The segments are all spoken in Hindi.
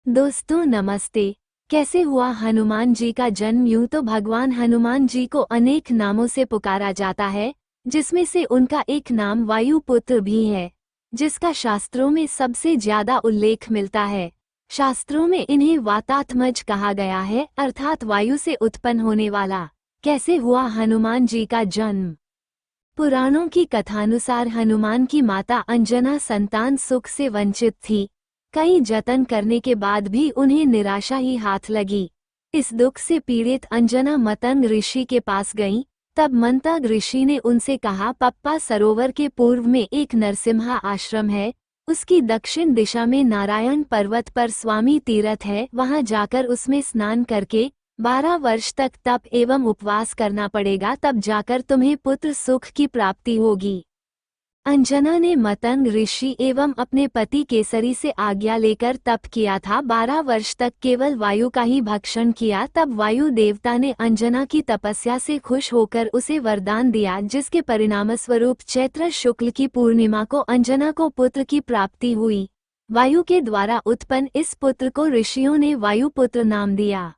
दोस्तों नमस्ते। कैसे हुआ हनुमान जी का जन्म? यूं तो भगवान हनुमान जी को अनेक नामों से पुकारा जाता है, जिसमें से उनका एक नाम वायुपुत्र भी है, जिसका शास्त्रों में सबसे ज्यादा उल्लेख मिलता है। शास्त्रों में इन्हें वातात्मज कहा गया है, अर्थात वायु से उत्पन्न होने वाला। कैसे हुआ हनुमान जी का जन्म? पुराणों की कथानुसार हनुमान की माता अंजना संतान सुख से वंचित थी। कई जतन करने के बाद भी उन्हें निराशा ही हाथ लगी। इस दुख से पीड़ित अंजना मतंग ऋषि के पास गईं। तब मंतग ऋषि ने उनसे कहा, पप्पा सरोवर के पूर्व में एक नरसिम्हा आश्रम है, उसकी दक्षिण दिशा में नारायण पर्वत पर स्वामी तीर्थ है, वहां जाकर उसमें स्नान करके 12 वर्ष तक तप एवं उपवास करना पड़ेगा, तब जाकर तुम्हें पुत्र सुख की प्राप्ति होगी। अंजना ने मतंग ऋषि एवं अपने पति केसरी से आज्ञा लेकर तप किया था। 12 वर्ष तक केवल वायु का ही भक्षण किया। तब वायु देवता ने अंजना की तपस्या से खुश होकर उसे वरदान दिया, जिसके परिणामस्वरूप चैत्र शुक्ल की पूर्णिमा को अंजना को पुत्र की प्राप्ति हुई। वायु के द्वारा उत्पन्न इस पुत्र को ऋषियों ने वायुपुत्र नाम दिया।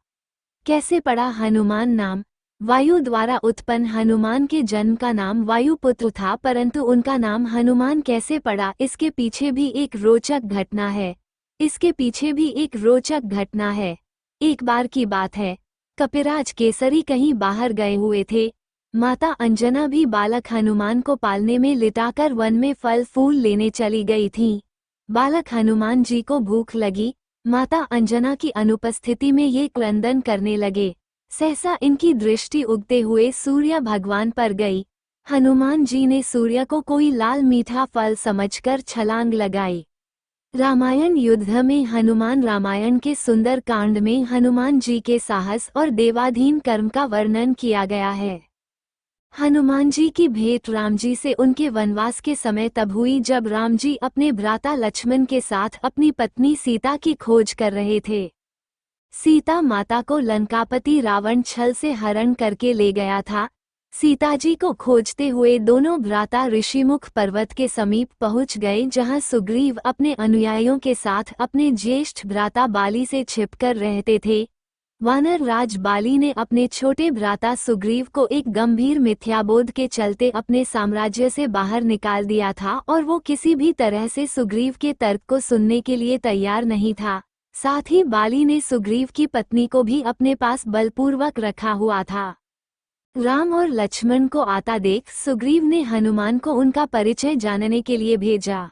कैसे पड़ा हनुमान नाम? वायु द्वारा उत्पन्न हनुमान के जन्म का नाम वायुपुत्र था, परंतु उनका नाम हनुमान कैसे पड़ा, इसके पीछे भी एक रोचक घटना है। एक बार की बात है, कपिराज केसरी कहीं बाहर गए हुए थे। माता अंजना भी बालक हनुमान को पालने में लिटाकर वन में फल फूल लेने चली गई थीं। बालक हनुमान जी को भूख लगी। माता अंजना की अनुपस्थिति में ये क्रंदन करने लगे। सहसा इनकी दृष्टि उगते हुए सूर्य भगवान पर गई। हनुमान जी ने सूर्य को कोई लाल मीठा फल समझकर छलांग लगाई। रामायण युद्ध में हनुमान रामायण के सुंदर कांड में हनुमान जी के साहस और देवाधीन कर्म का वर्णन किया गया है। हनुमान जी की भेंट राम जी से उनके वनवास के समय तब हुई, जब राम जी अपने भ्राता लक्ष्मण के साथ अपनी पत्नी सीता की खोज कर रहे थे। सीता माता को लंकापति रावण छल से हरण करके ले गया था। सीता जी को खोजते हुए दोनों भ्राता ऋषिमुख पर्वत के समीप पहुंच गए, जहां सुग्रीव अपने अनुयायियों के साथ अपने ज्येष्ठ भ्राता बाली से छिपकर रहते थे। वानर राज बाली ने अपने छोटे भ्राता सुग्रीव को एक गंभीर मिथ्याबोध के चलते अपने साम्राज्य से बाहर निकाल दिया था, और वो किसी भी तरह से सुग्रीव के तर्क को सुनने के लिए तैयार नहीं था। साथ ही बाली ने सुग्रीव की पत्नी को भी अपने पास बलपूर्वक रखा हुआ था। राम और लक्ष्मण को आता देख सुग्रीव ने हनुमान को उनका परिचय जानने के लिए भेजा।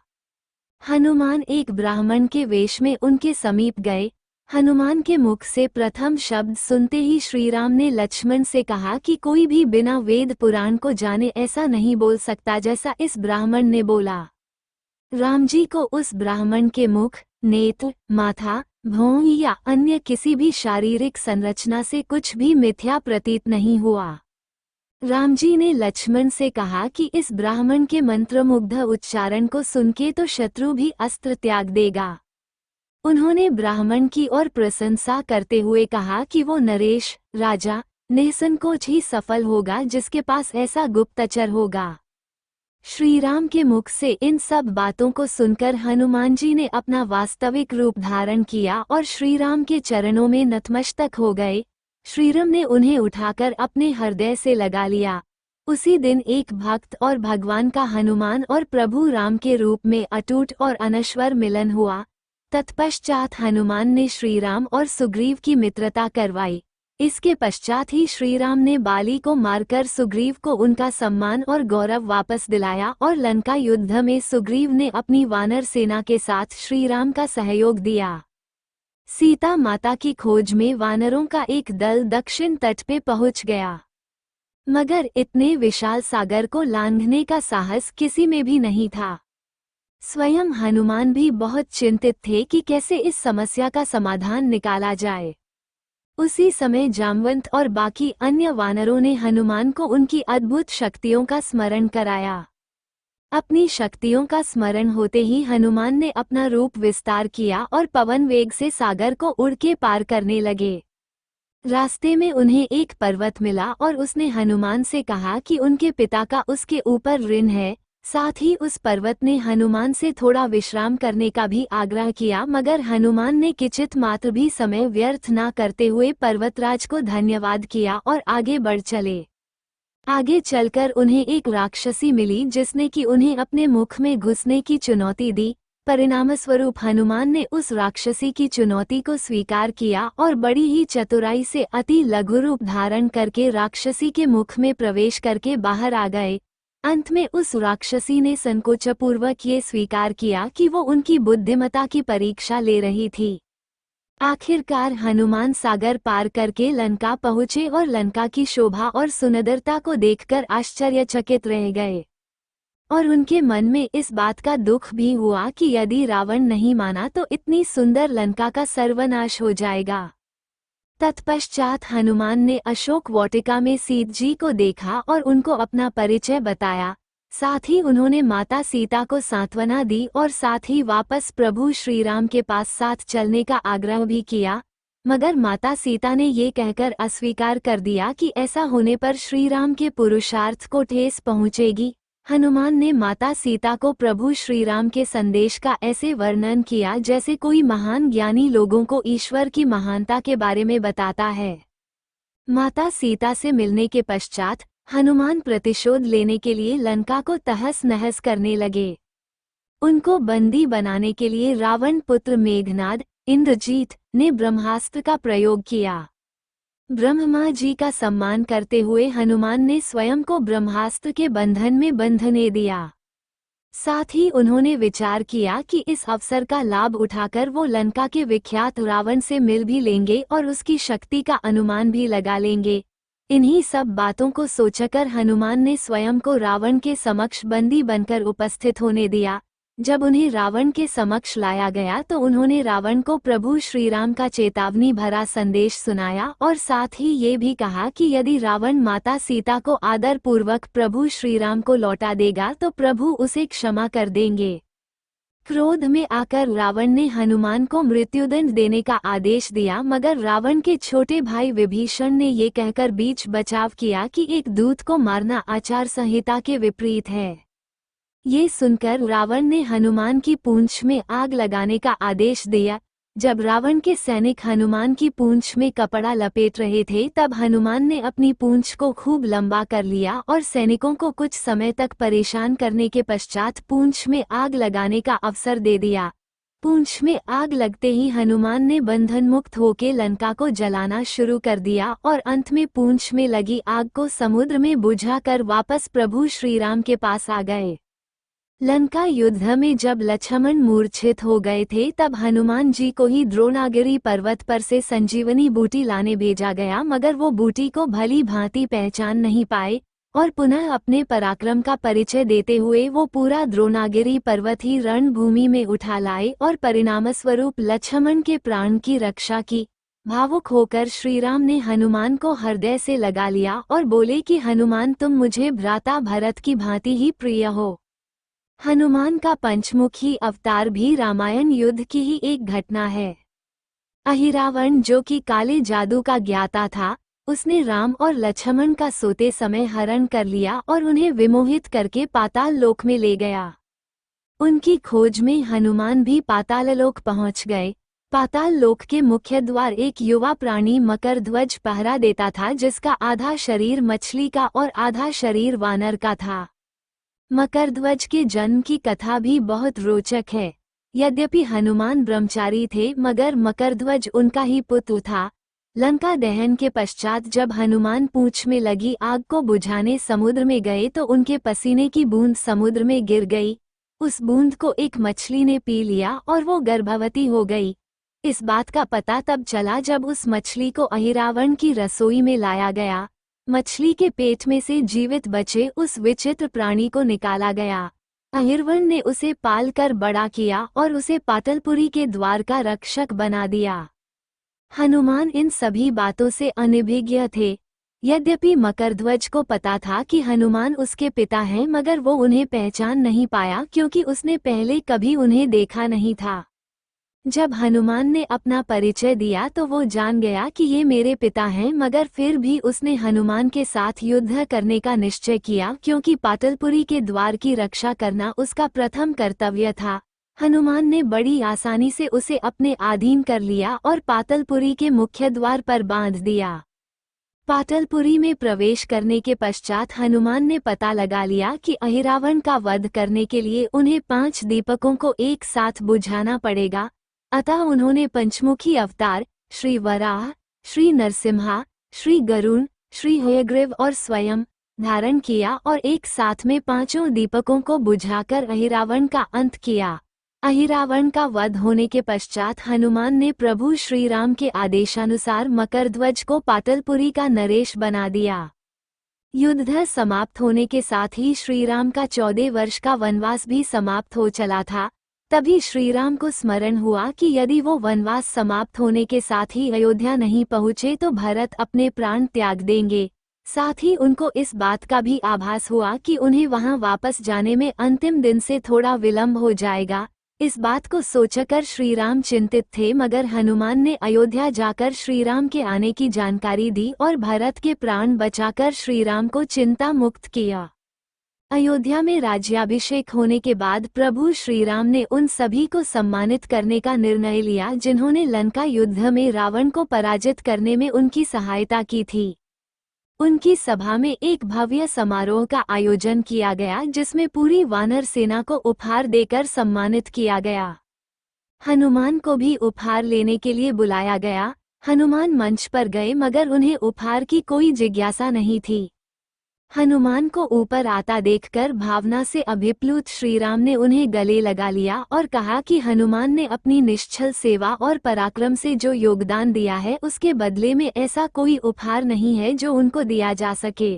हनुमान एक ब्राह्मण के वेश में उनके समीप गए। हनुमान के मुख से प्रथम शब्द सुनते ही श्रीराम ने लक्ष्मण से कहा कि कोई भी बिना वेद पुराण को जाने ऐसा नहीं बोल सकता जैसा इस ब्राह्मण ने बोला। राम जी को उस ब्राह्मण के मुख, नेत्र, माथा, भौं या अन्य किसी भी शारीरिक संरचना से कुछ भी मिथ्या प्रतीत नहीं हुआ। राम जी ने लक्ष्मण से कहा कि इस ब्राह्मण के मंत्रमुग्ध उच्चारण को सुनके तो शत्रु भी अस्त्र त्याग देगा। उन्होंने ब्राह्मण की और प्रशंसा करते हुए कहा कि वो नरेश, राजा, निःसंकोच ही सफल होगा जिसके पास ऐसा गुप्तचर होगा। श्रीराम के मुख से इन सब बातों को सुनकर हनुमान जी ने अपना वास्तविक रूप धारण किया और श्रीराम के चरणों में नतमस्तक हो गए। श्रीराम ने उन्हें उठाकर अपने हृदय से लगा लिया। उसी दिन एक भक्त और भगवान का हनुमान और प्रभु राम के रूप में अटूट और अनश्वर मिलन हुआ। तत्पश्चात हनुमान ने श्रीराम और सुग्रीव की मित्रता करवाई। इसके पश्चात ही श्रीराम ने बाली को मारकर सुग्रीव को उनका सम्मान और गौरव वापस दिलाया, और लंका युद्ध में सुग्रीव ने अपनी वानर सेना के साथ श्रीराम का सहयोग दिया। सीता माता की खोज में वानरों का एक दल दक्षिण तट पे पहुंच गया, मगर इतने विशाल सागर को लांघने का साहस किसी में भी नहीं था। स्वयं हनुमान भी बहुत चिंतित थे कि कैसे इस समस्या का समाधान निकाला जाए। उसी समय जामवंत और बाकी अन्य वानरों ने हनुमान को उनकी अद्भुत शक्तियों का स्मरण कराया। अपनी शक्तियों का स्मरण होते ही हनुमान ने अपना रूप विस्तार किया और पवन वेग से सागर को उड़ के पार करने लगे। रास्ते में उन्हें एक पर्वत मिला और उसने हनुमान से कहा कि उनके पिता का उसके ऊपर ऋण है। साथ ही उस पर्वत ने हनुमान से थोड़ा विश्राम करने का भी आग्रह किया, मगर हनुमान ने किंचित मात्र भी समय व्यर्थ न करते हुए पर्वतराज को धन्यवाद किया और आगे बढ़ चले। आगे चलकर उन्हें एक राक्षसी मिली जिसने कि उन्हें अपने मुख में घुसने की चुनौती दी। परिणामस्वरूप हनुमान ने उस राक्षसी की चुनौती को स्वीकार किया और बड़ी ही चतुराई से अति लघु रूप धारण करके राक्षसी के मुख में प्रवेश करके बाहर आ गए। अंत में उस राक्षसी ने संकोचपूर्वक ये स्वीकार किया कि वो उनकी बुद्धिमत्ता की परीक्षा ले रही थी। आखिरकार हनुमान सागर पार करके लंका पहुँचे और लंका की शोभा और सुंदरता को देखकर आश्चर्यचकित रह गए। और उनके मन में इस बात का दुख भी हुआ कि यदि रावण नहीं माना तो इतनी सुंदर लंका का सर्वनाश हो जाएगा। तत्पश्चात हनुमान ने अशोक वाटिका में सीता जी को देखा और उनको अपना परिचय बताया। साथ ही उन्होंने माता सीता को सांत्वना दी और साथ ही वापस प्रभु श्री राम के पास साथ चलने का आग्रह भी किया, मगर माता सीता ने ये कहकर अस्वीकार कर दिया कि ऐसा होने पर श्री राम के पुरुषार्थ को ठेस पहुँचेगी। हनुमान ने माता सीता को प्रभु श्री राम के संदेश का ऐसे वर्णन किया जैसे कोई महान ज्ञानी लोगों को ईश्वर की महानता के बारे में बताता है। माता सीता से मिलने के पश्चात हनुमान प्रतिशोध लेने के लिए लंका को तहस नहस करने लगे। उनको बंदी बनाने के लिए रावण पुत्र मेघनाद इंद्रजीत ने ब्रह्मास्त्र का प्रयोग किया। ब्रह्मा जी का सम्मान करते हुए हनुमान ने स्वयं को ब्रह्मास्त्र के बंधन में बंधने दिया। साथ ही उन्होंने विचार किया कि इस अवसर का लाभ उठाकर वो लंका के विख्यात रावण से मिल भी लेंगे और उसकी शक्ति का अनुमान भी लगा लेंगे। इन्हीं सब बातों को सोचकर हनुमान ने स्वयं को रावण के समक्ष बंदी बनकर उपस्थित होने दिया। जब उन्हें रावण के समक्ष लाया गया तो उन्होंने रावण को प्रभु श्री राम का चेतावनी भरा संदेश सुनाया और साथ ही ये भी कहा कि यदि रावण माता सीता को आदर पूर्वक प्रभु श्री राम को लौटा देगा तो प्रभु उसे क्षमा कर देंगे। क्रोध में आकर रावण ने हनुमान को मृत्युदंड देने का आदेश दिया, मगर रावण के छोटे भाई विभीषण ने ये कहकर बीच बचाव किया कि एक दूत को मारना आचार संहिता के विपरीत है। ये सुनकर रावण ने हनुमान की पूंछ में आग लगाने का आदेश दिया। जब रावण के सैनिक हनुमान की पूंछ में कपड़ा लपेट रहे थे तब हनुमान ने अपनी पूंछ को खूब लंबा कर लिया और सैनिकों को कुछ समय तक परेशान करने के पश्चात पूंछ में आग लगाने का अवसर दे दिया। पूंछ में आग लगते ही हनुमान ने बंधन मुक्त होकर लंका को जलाना शुरू कर दिया और अंत में पूंछ में लगी आग को समुद्र में बुझाकर वापस प्रभु श्री राम के पास आ गए। लंका युद्ध में जब लक्ष्मण मूर्छित हो गए थे तब हनुमान जी को ही द्रोणागिरी पर्वत पर से संजीवनी बूटी लाने भेजा गया, मगर वो बूटी को भली भांति पहचान नहीं पाए और पुनः अपने पराक्रम का परिचय देते हुए वो पूरा द्रोणागिरी पर्वत ही रणभूमि में उठा लाए और परिणामस्वरूप लक्ष्मण के प्राण की रक्षा की। भावुक होकर श्रीराम ने हनुमान को हृदय से लगा लिया और बोले कि हनुमान, तुम मुझे भ्राता भरत की भांति ही प्रिय हो। हनुमान का पंचमुखी अवतार भी रामायण युद्ध की ही एक घटना है। अहिरावण जो कि काले जादू का ज्ञाता था, उसने राम और लक्ष्मण का सोते समय हरण कर लिया और उन्हें विमोहित करके पाताल लोक में ले गया। उनकी खोज में हनुमान भी पाताललोक पहुंच गए। पाताल लोक के मुख्य द्वार एक युवा प्राणी मकरध्वज पहरा देता था, जिसका आधा शरीर मछली का और आधा शरीर वानर का था। मकरध्वज के जन्म की कथा भी बहुत रोचक है। यद्यपि हनुमान ब्रह्मचारी थे, मगर मकरध्वज उनका ही पुत्र था। लंका दहन के पश्चात जब हनुमान पूंछ में लगी आग को बुझाने समुद्र में गए तो उनके पसीने की बूंद समुद्र में गिर गई। उस बूंद को एक मछली ने पी लिया और वो गर्भवती हो गई। इस बात का पता तब चला जब उस मछली को अहिरावण की रसोई में लाया गया। मछली के पेट में से जीवित बचे उस विचित्र प्राणी को निकाला गया। अहिरावण ने उसे पाल कर बड़ा किया और उसे पाटलपुरी के द्वार का रक्षक बना दिया। हनुमान इन सभी बातों से अनभिज्ञ थे। यद्यपि मकरध्वज को पता था कि हनुमान उसके पिता हैं, मगर वो उन्हें पहचान नहीं पाया क्योंकि उसने पहले कभी उन्हें देखा नहीं था। जब हनुमान ने अपना परिचय दिया तो वो जान गया कि ये मेरे पिता हैं, मगर फिर भी उसने हनुमान के साथ युद्ध करने का निश्चय किया, क्योंकि पाटलपुरी के द्वार की रक्षा करना उसका प्रथम कर्तव्य था। हनुमान ने बड़ी आसानी से उसे अपने अधीन कर लिया और पाटलपुरी के मुख्य द्वार पर बांध दिया। पाटलपुरी में प्रवेश करने के पश्चात हनुमान ने पता लगा लिया कि अहिरावण का वध करने के लिए उन्हें 5 दीपकों को एक साथ बुझाना पड़ेगा। अतः उन्होंने पंचमुखी अवतार श्री वराह, श्री नरसिम्हा, श्री गरुण, श्री हयग्रीव और स्वयं धारण किया और एक साथ में 5 दीपकों को बुझाकर अहिरावण का अंत किया। अहिरावण का वध होने के पश्चात हनुमान ने प्रभु श्री राम के आदेशानुसार मकरध्वज को पाटलपुरी का नरेश बना दिया। युद्ध समाप्त होने के साथ ही श्रीराम का 14 वर्ष का वनवास भी समाप्त हो चला था। तभी श्रीराम को स्मरण हुआ कि यदि वो वनवास समाप्त होने के साथ ही अयोध्या नहीं पहुँचे तो भरत अपने प्राण त्याग देंगे। साथ ही उनको इस बात का भी आभास हुआ कि उन्हें वहां वापस जाने में अंतिम दिन से थोड़ा विलंब हो जाएगा। इस बात को सोचकर श्रीराम चिंतित थे, मगर हनुमान ने अयोध्या जाकर श्रीराम के आने की जानकारी दी और भरत के प्राण बचाकर श्रीराम को चिंता मुक्त किया। अयोध्या में राज्याभिषेक होने के बाद प्रभु श्रीराम ने उन सभी को सम्मानित करने का निर्णय लिया जिन्होंने लंका युद्ध में रावण को पराजित करने में उनकी सहायता की थी। उनकी सभा में एक भव्य समारोह का आयोजन किया गया, जिसमें पूरी वानर सेना को उपहार देकर सम्मानित किया गया। हनुमान को भी उपहार लेने के लिए बुलाया गया। हनुमान मंच पर गए, मगर उन्हें उपहार की कोई जिज्ञासा नहीं थी। हनुमान को ऊपर आता देखकर भावना से अभिप्लुत श्रीराम ने उन्हें गले लगा लिया और कहा कि हनुमान ने अपनी निश्चल सेवा और पराक्रम से जो योगदान दिया है उसके बदले में ऐसा कोई उपहार नहीं है जो उनको दिया जा सके।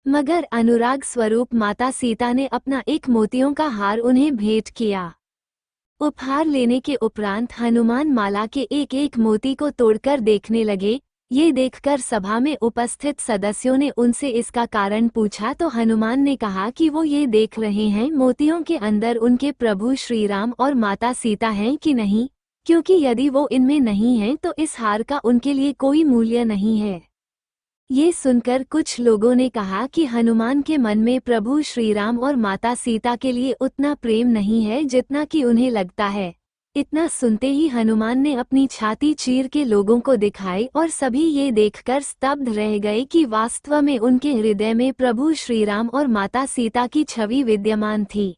मगर अनुराग स्वरूप माता सीता ने अपना एक मोतियों का हार उन्हें भेंट किया। उपहार लेने के उपरांत हनुमान माला के एक एक मोती को तोड़कर देखने लगे। ये देखकर सभा में उपस्थित सदस्यों ने उनसे इसका कारण पूछा तो हनुमान ने कहा कि वो ये देख रहे हैं मोतियों के अंदर उनके प्रभु श्रीराम और माता सीता हैं कि नहीं, क्योंकि यदि वो इनमें नहीं हैं तो इस हार का उनके लिए कोई मूल्य नहीं है। ये सुनकर कुछ लोगों ने कहा कि हनुमान के मन में प्रभु श्रीराम और माता सीता के लिए उतना प्रेम नहीं है जितना कि उन्हें लगता है। इतना सुनते ही हनुमान ने अपनी छाती चीर के लोगों को दिखाई और सभी ये देखकर स्तब्ध रह गए कि वास्तव में उनके हृदय में प्रभु श्रीराम और माता सीता की छवि विद्यमान थी।